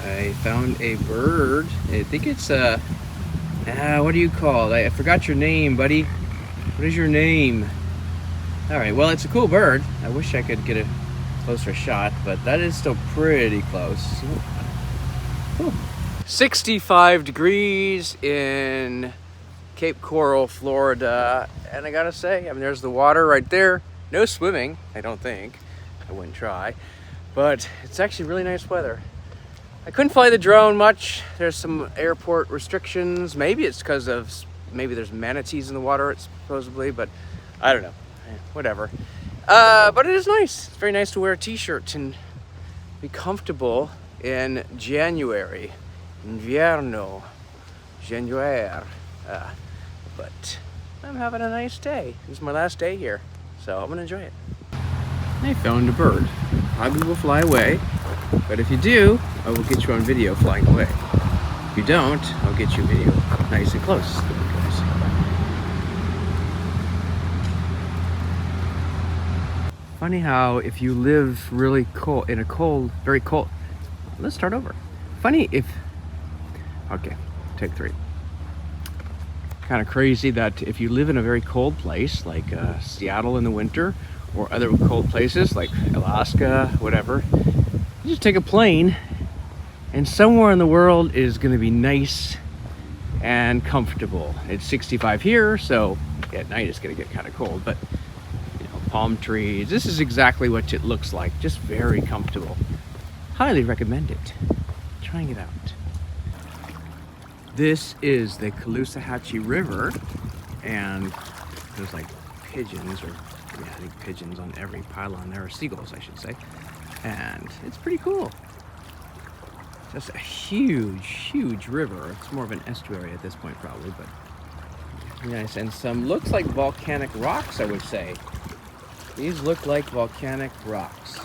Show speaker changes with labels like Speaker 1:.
Speaker 1: I found a bird. I think it's what do you call it? I forgot your name, buddy. What is your name? All right, well, it's a cool bird. I wish I could get a closer shot, but that is still pretty close. Ooh. 65 degrees in Cape Coral, Florida. And I gotta say, I mean, there's the water right there. No swimming, I don't think. I wouldn't try. But it's actually really nice weather. I couldn't fly the drone much. There's some airport restrictions. Maybe it's because of, maybe there's manatees in the water, it's supposedly, but I don't know. Whatever. But it is nice. It's very nice to wear a t-shirt and be comfortable in January. Invierno. January. But I'm having a nice day. This is my last day here, so I'm gonna enjoy it. I found a bird. Probably will fly away, but if you do, I will get you on video flying away. If you don't, I'll get you video nice and close. Funny how if you live really cold, in a cold, very cold, let's start over. Funny if, okay, take 3. Kind of crazy that if you live in a very cold place, like Seattle in the winter, or other cold places like Alaska, whatever, you just take a plane and somewhere in the world is gonna be nice and comfortable. It's 65 here, so at night it's gonna get kind of cold, but palm trees. This is exactly what it looks like. Just very comfortable. Highly recommend it. Trying it out. This is the Caloosahatchee River, and there's like pigeons, or yeah, I think pigeons on every pylon there, or seagulls, I should say. And it's pretty cool. Just a huge, huge river. It's more of an estuary at this point, probably, but nice. And some looks like volcanic rocks, I would say. These look like volcanic rocks.